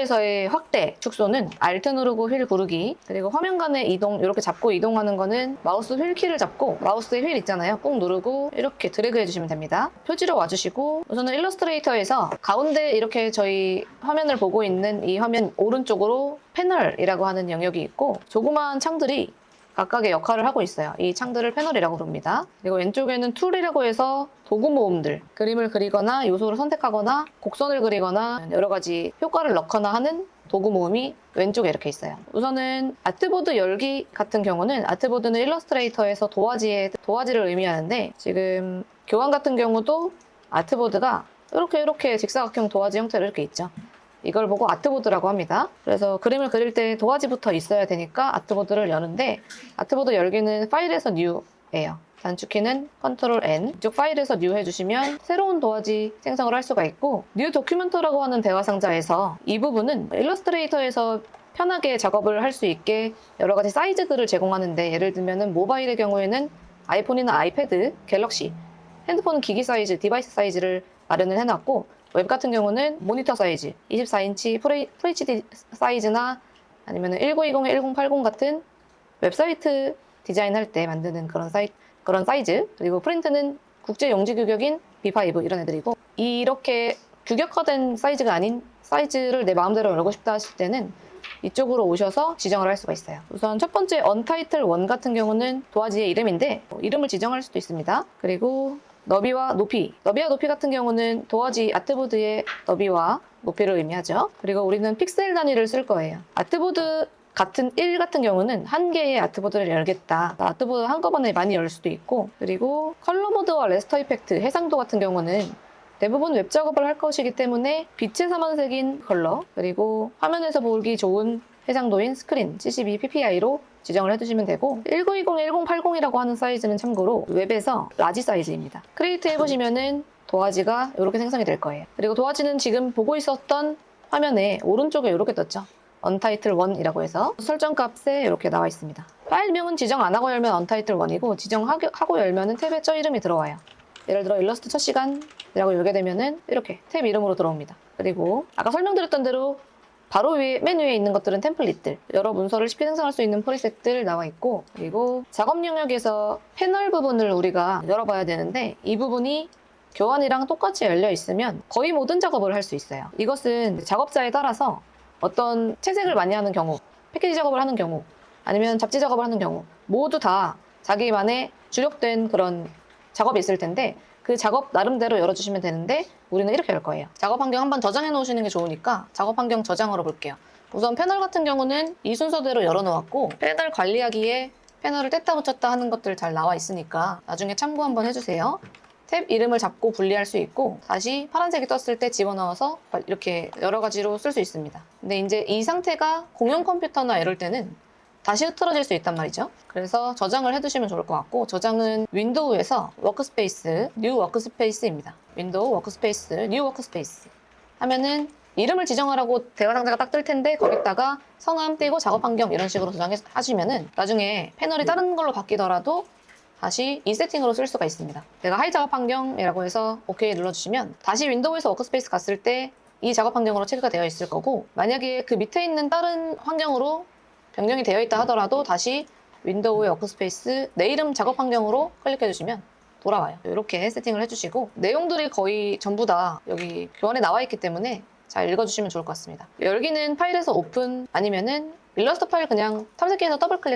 일러스트레이터에서의 확대, 축소는 Alt 누르고 휠 구르기, 그리고 화면 간의 이동, 이렇게 잡고 이동하는 거는 마우스 휠 키를 잡고 마우스의 휠 있잖아요. 꾹 누르고 이렇게 드래그 해주시면 됩니다. 표지로 와주시고 우선은 일러스트레이터에서 가운데 이렇게 저희 화면을 보고 있는 이 화면 오른쪽으로 패널이라고 하는 영역이 있고 조그마한 창들이 각각의 역할을 하고 있어요. 이 창들을 패널이라고 부릅니다. 그리고 왼쪽에는 툴이라고 해서 도구 모음들, 그림을 그리거나 요소를 선택하거나 곡선을 그리거나 여러 가지 효과를 넣거나 하는 도구 모음이 왼쪽에 이렇게 있어요. 우선은 아트보드 열기 같은 경우는 아트보드는 일러스트레이터에서 도화지를 의미하는데 지금 교환 같은 경우도 아트보드가 이렇게 직사각형 도화지 형태로 이렇게 있죠. 이걸 보고 아트보드라고 합니다. 그래서 그림을 그릴 때 도화지부터 있어야 되니까 아트보드를 여는데 아트보드 열기는 파일에서 New예요. 단축키는 Ctrl N. 이쪽 파일에서 New 해주시면 새로운 도화지 생성을 할 수가 있고 New 도큐멘트라고 하는 대화 상자에서 이 부분은 일러스트레이터에서 편하게 작업을 할 수 있게 여러 가지 사이즈들을 제공하는데 예를 들면 모바일의 경우에는 아이폰이나 아이패드, 갤럭시, 핸드폰 기기 사이즈, 디바이스 사이즈를 마련을 해놨고 웹 같은 경우는 모니터 사이즈, 24인치 FHD 사이즈나 아니면 1920에 1080 같은 웹사이트 디자인할 때 만드는 그런 사이즈, 그리고 프린트는 국제 용지 규격인 B5 이런 애들이고 이렇게 규격화된 사이즈가 아닌 사이즈를 내 마음대로 열고 싶다 하실 때는 이쪽으로 오셔서 지정을 할 수가 있어요. 우선 첫 번째 언타이틀 1 같은 경우는 도화지의 이름인데 이름을 지정할 수도 있습니다. 그리고 너비와 높이 같은 경우는 도화지 아트보드의 너비와 높이를 의미하죠. 그리고 우리는 픽셀 단위를 쓸 거예요. 아트보드 같은 1 같은 경우는 한 개의 아트보드를 열겠다. 아트보드 한꺼번에 많이 열 수도 있고 그리고 컬러 모드와 레스터 이펙트, 해상도 같은 경우는 대부분 웹 작업을 할 것이기 때문에 빛의 사만색인 컬러 그리고 화면에서 보기 좋은 해상도인 스크린 72ppi로 지정을 해두시면 되고 1920, 1080이라고 하는 사이즈는 참고로 웹에서 라지 사이즈입니다. 크리에이트 해보시면은 도화지가 이렇게 생성이 될 거예요. 그리고 도화지는 지금 보고 있었던 화면에 오른쪽에 이렇게 떴죠. 언타이틀 1이라고 해서 설정 값에 이렇게 나와 있습니다. 파일명은 지정 안 하고 열면 언타이틀 1이고 지정하고 열면은 탭에 저 이름이 들어와요. 예를 들어 일러스트 첫 시간이라고 열게 되면은 이렇게 탭 이름으로 들어옵니다. 그리고 아까 설명드렸던 대로 바로 맨 위에 있는 것들은 템플릿들, 여러 문서를 쉽게 생성할 수 있는 프리셋들 나와 있고 그리고 작업 영역에서 패널 부분을 우리가 열어봐야 되는데 이 부분이 교환이랑 똑같이 열려 있으면 거의 모든 작업을 할 수 있어요. 이것은 작업자에 따라서 어떤 채색을 많이 하는 경우, 패키지 작업을 하는 경우, 아니면 잡지 작업을 하는 경우 모두 다 자기만의 주력된 그런 작업이 있을 텐데 그 작업 나름대로 열어주시면 되는데 우리는 이렇게 열 거예요. 작업 환경 한번 저장해 놓으시는 게 좋으니까 작업 환경 저장으로 볼게요. 우선 패널 같은 경우는 이 순서대로 열어놓았고 패널 관리하기에 패널을 뗐다 붙였다 하는 것들 잘 나와 있으니까 나중에 참고 한번 해주세요. 탭 이름을 잡고 분리할 수 있고 다시 파란색이 떴을 때 집어넣어서 이렇게 여러 가지로 쓸 수 있습니다. 근데 이제 이 상태가 공용 컴퓨터나 이럴 때는 다시 흐트러질 수 있단 말이죠. 그래서 저장을 해두시면 좋을 것 같고 저장은 윈도우에서 워크스페이스, 뉴 워크스페이스입니다. 윈도우 워크스페이스, 뉴 워크스페이스 하면은 이름을 지정하라고 대화 상자가 딱 뜰 텐데 거기다가 성함 띄고 작업 환경 이런 식으로 저장하시면은 나중에 패널이 다른 걸로 바뀌더라도 다시 이 세팅으로 쓸 수가 있습니다. 내가 하이 작업 환경이라고 해서 OK 눌러주시면 다시 윈도우에서 워크스페이스 갔을 때 이 작업 환경으로 체크가 되어 있을 거고 만약에 그 밑에 있는 다른 환경으로 변경이 되어 있다 하더라도 다시 윈도우의 워크스페이스 내 이름 작업 환경으로 클릭해 주시면 돌아와요. 이렇게 세팅을 해주시고 내용들이 거의 전부 다 여기 교환에 나와 있기 때문에 잘 읽어주시면 좋을 것 같습니다. 열기는 파일에서 오픈 아니면은 일러스트 파일 그냥 탐색기에서 더블 클릭